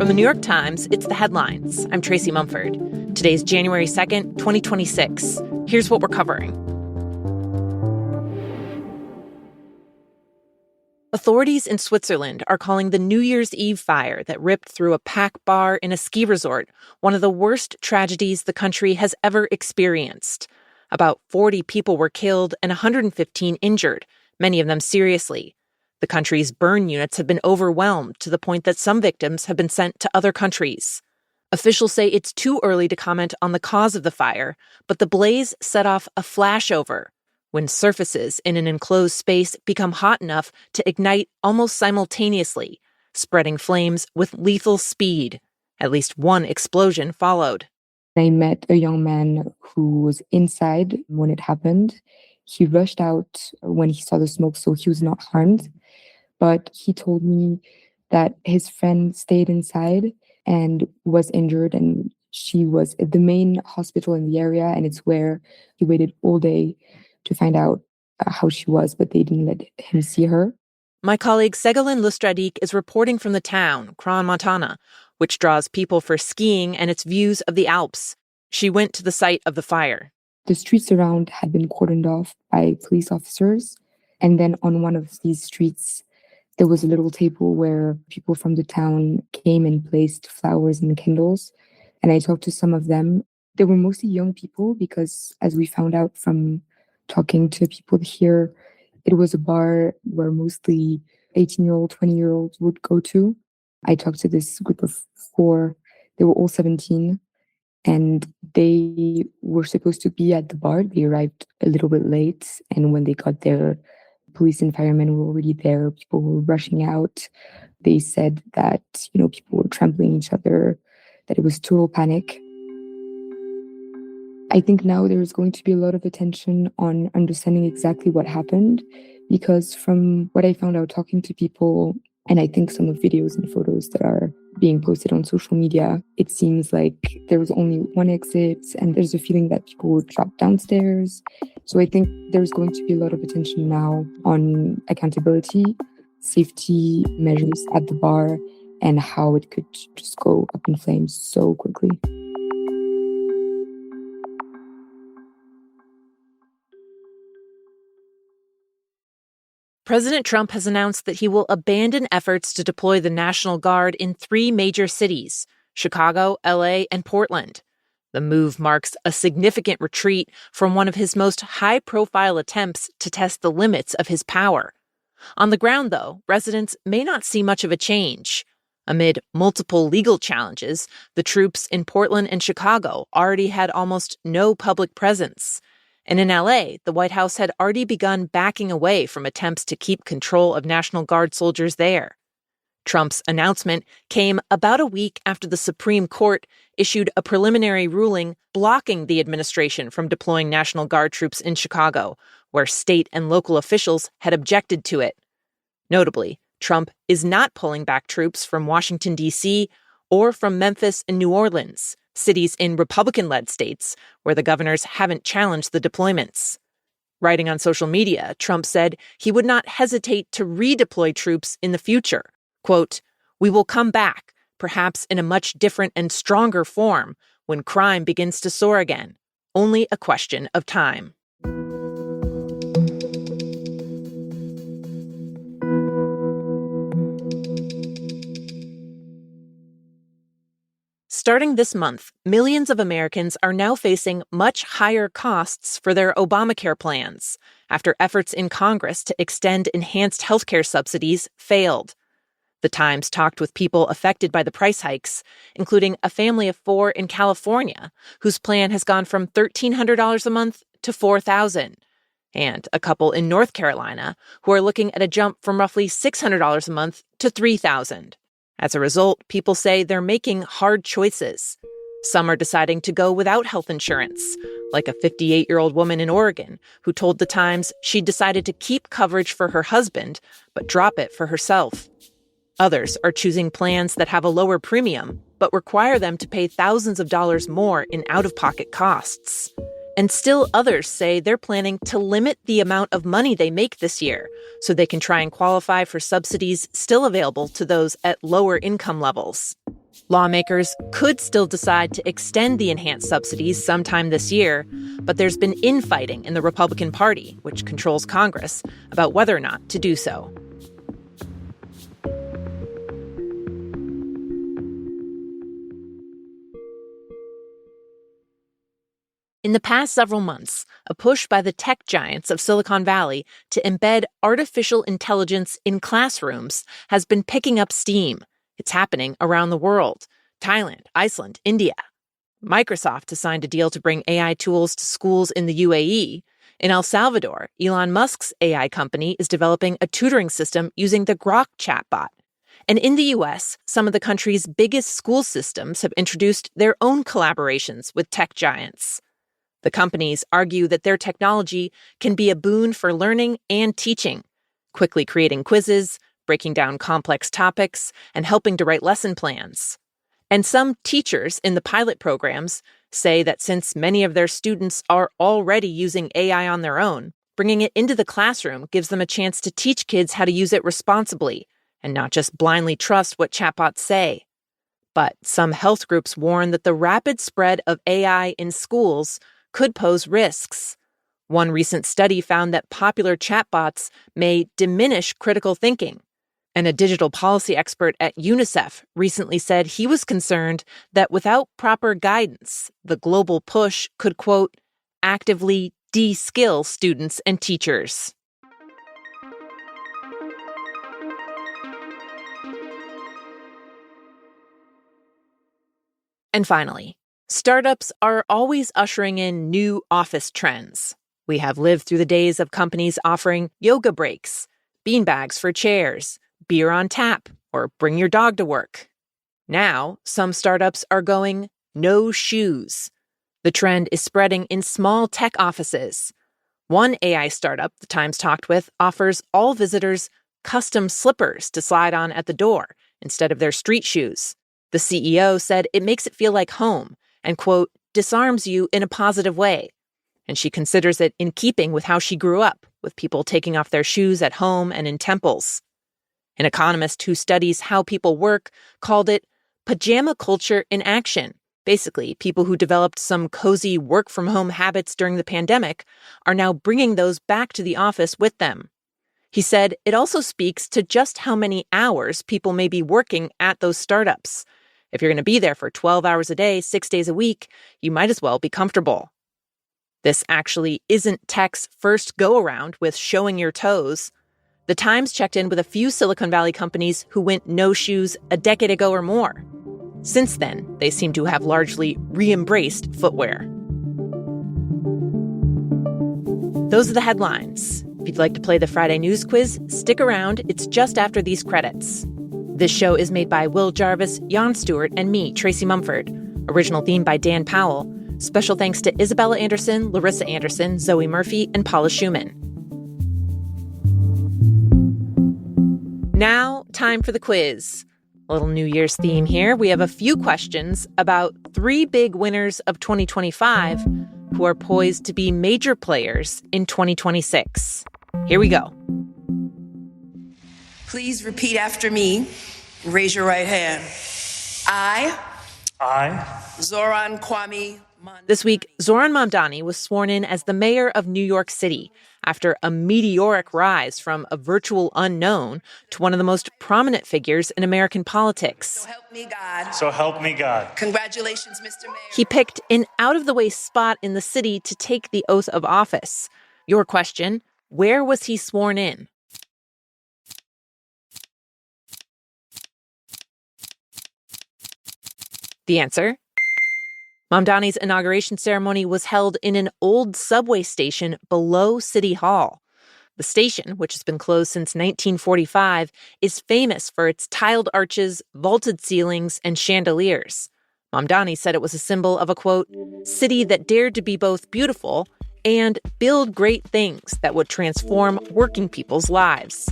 From the New York Times, it's The Headlines. I'm Tracy Mumford. Today's January 2nd, 2026. Here's what we're covering. Authorities in Switzerland are calling the New Year's Eve fire that ripped through a pack bar in a ski resort one of the worst tragedies the country has ever experienced. About 40 people were killed and 115 injured, many of them seriously. The country's burn units have been overwhelmed to the point that some victims have been sent to other countries. Officials say it's too early to comment on the cause of the fire, but the blaze set off a flashover when surfaces in an enclosed space become hot enough to ignite almost simultaneously, spreading flames with lethal speed. At least one explosion followed. I met a young man who was inside when it happened. He rushed out when he saw the smoke, so he was not harmed. But he told me that his friend stayed inside and was injured, and she was at the main hospital in the area, and it's where he waited all day to find out how she was, but they didn't let him see her. My colleague Segalin Lustradik is reporting from the town, Crans-Montana, which draws people for skiing and its views of the Alps. She went to the site of the fire. The streets around had been cordoned off by police officers, and then on one of these streets, there was a little table where people from the town came and placed flowers and candles. And I talked to some of them. They were mostly young people because, as we found out from talking to people here, it was a bar where mostly 18-year-old, 20-year-olds would go to. I talked to this group of 4. They were all 17. And they were supposed to be at the bar. They arrived a little bit late. And when they got there, police and firemen were already there. People were rushing out. They said that, people were trampling each other, that it was total panic. I think now there's going to be a lot of attention on understanding exactly what happened, because from what I found out talking to people, and I think some of videos and photos that are being posted on social media, it seems like there was only one exit, and there's a feeling that people were trapped downstairs. So I think there's going to be a lot of attention now on accountability, safety measures at the bar, and how it could just go up in flames so quickly. President Trump has announced that he will abandon efforts to deploy the National Guard in 3 major cities, Chicago, LA, and Portland. The move marks a significant retreat from one of his most high-profile attempts to test the limits of his power. On the ground, though, residents may not see much of a change. Amid multiple legal challenges, the troops in Portland and Chicago already had almost no public presence. And in LA, the White House had already begun backing away from attempts to keep control of National Guard soldiers there. Trump's announcement came about a week after the Supreme Court issued a preliminary ruling blocking the administration from deploying National Guard troops in Chicago, where state and local officials had objected to it. Notably, Trump is not pulling back troops from Washington, D.C., or from Memphis and New Orleans, cities in Republican-led states where the governors haven't challenged the deployments. Writing on social media, Trump said he would not hesitate to redeploy troops in the future. Quote, "We will come back, perhaps in a much different and stronger form, when crime begins to soar again. Only a question of time." Starting this month, millions of Americans are now facing much higher costs for their Obamacare plans after efforts in Congress to extend enhanced healthcare subsidies failed. The Times talked with people affected by the price hikes, including a family of 4 in California whose plan has gone from $1,300 a month to $4,000, and a couple in North Carolina who are looking at a jump from roughly $600 a month to $3,000. As a result, people say they're making hard choices. Some are deciding to go without health insurance, like a 58-year-old woman in Oregon who told The Times she'd decided to keep coverage for her husband, but drop it for herself. Others are choosing plans that have a lower premium, but require them to pay thousands of dollars more in out-of-pocket costs. And still others say they're planning to limit the amount of money they make this year so they can try and qualify for subsidies still available to those at lower income levels. Lawmakers could still decide to extend the enhanced subsidies sometime this year, but there's been infighting in the Republican Party, which controls Congress, about whether or not to do so. In the past several months, a push by the tech giants of Silicon Valley to embed artificial intelligence in classrooms has been picking up steam. It's happening around the world: Thailand, Iceland, India. Microsoft has signed a deal to bring AI tools to schools in the UAE. In El Salvador, Elon Musk's AI company is developing a tutoring system using the Grok chatbot. And in the US, some of the country's biggest school systems have introduced their own collaborations with tech giants. The companies argue that their technology can be a boon for learning and teaching, quickly creating quizzes, breaking down complex topics, and helping to write lesson plans. And some teachers in the pilot programs say that since many of their students are already using AI on their own, bringing it into the classroom gives them a chance to teach kids how to use it responsibly and not just blindly trust what chatbots say. But some health groups warn that the rapid spread of AI in schools could pose risks. One recent study found that popular chatbots may diminish critical thinking. And a digital policy expert at UNICEF recently said he was concerned that without proper guidance, the global push could, quote, actively de-skill students and teachers. And finally, startups are always ushering in new office trends. We have lived through the days of companies offering yoga breaks, beanbags for chairs, beer on tap, or bring your dog to work. Now, some startups are going no shoes. The trend is spreading in small tech offices. One AI startup the Times talked with offers all visitors custom slippers to slide on at the door instead of their street shoes. The CEO said it makes it feel like home and, quote, disarms you in a positive way. And she considers it in keeping with how she grew up, with people taking off their shoes at home and in temples. An economist who studies how people work called it pajama culture in action. Basically, people who developed some cozy work-from-home habits during the pandemic are now bringing those back to the office with them. He said it also speaks to just how many hours people may be working at those startups. If you're going to be there for 12 hours a day, 6 days a week, you might as well be comfortable. This actually isn't tech's first go-around with showing your toes. The Times checked in with a few Silicon Valley companies who went no shoes a decade ago or more. Since then, they seem to have largely re-embraced footwear. Those are the headlines. If you'd like to play the Friday News Quiz, stick around. It's just after these credits. This show is made by Will Jarvis, Jan Stewart, and me, Tracy Mumford. Original theme by Dan Powell. Special thanks to Isabella Anderson, Larissa Anderson, Zoe Murphy, and Paula Schumann. Now, time for the quiz. A little New Year's theme here. We have a few questions about 3 big winners of 2025 who are poised to be major players in 2026. Here we go. Please repeat after me. Raise your right hand. I, Zoran Kwame Mamdani. This week, Zoran Mamdani was sworn in as the mayor of New York City after a meteoric rise from a virtual unknown to one of the most prominent figures in American politics. So help me God. So help me God. Congratulations, Mr. Mayor. He picked an out-of-the-way spot in the city to take the oath of office. Your question, where was he sworn in? The answer? Mamdani's inauguration ceremony was held in an old subway station below City Hall. The station, which has been closed since 1945, is famous for its tiled arches, vaulted ceilings, and chandeliers. Mamdani said it was a symbol of a, quote, city that dared to be both beautiful and build great things that would transform working people's lives.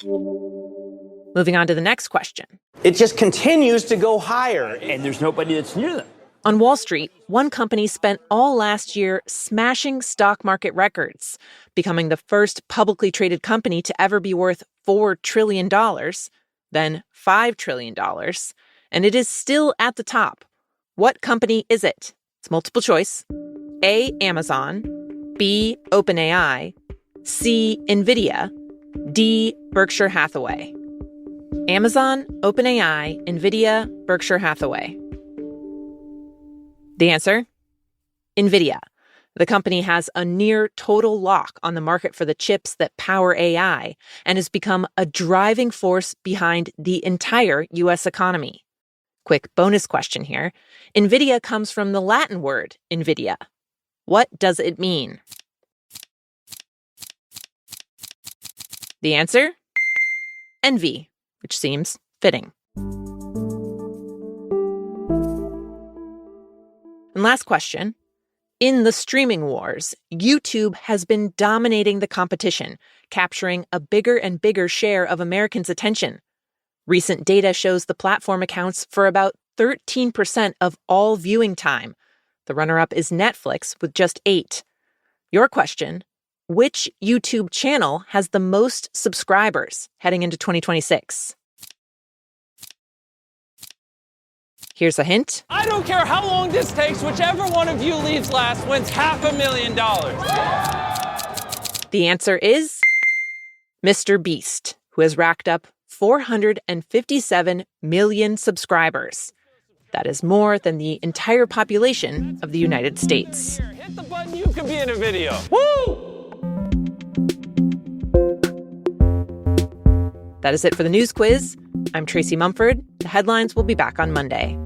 Moving on to the next question. It just continues to go higher. And there's nobody that's near them. On Wall Street, one company spent all last year smashing stock market records, becoming the first publicly traded company to ever be worth $4 trillion. then $5 trillion, and it is still at the top. What company is it? It's multiple choice. A, Amazon. B, OpenAI. C, NVIDIA. D, Berkshire Hathaway. Amazon, OpenAI, NVIDIA, Berkshire Hathaway. The answer? NVIDIA. The company has a near total lock on the market for the chips that power AI and has become a driving force behind the entire U.S. economy. Quick bonus question here. NVIDIA comes from the Latin word invidia. What does it mean? The answer? Envy, which seems fitting. And last question. In the streaming wars, YouTube has been dominating the competition, capturing a bigger and bigger share of Americans' attention. Recent data shows the platform accounts for about 13% of all viewing time. The runner-up is Netflix with just 8%. Your question, which YouTube channel has the most subscribers heading into 2026? Here's a hint. I don't care how long this takes. Whichever one of you leaves last wins $500,000. The answer is Mr. Beast, who has racked up 457 million subscribers. That is more than the entire population of the United States. Here, hit the button, you can be in a video. Woo! That is it for the news quiz. I'm Tracy Mumford. The headlines will be back on Monday.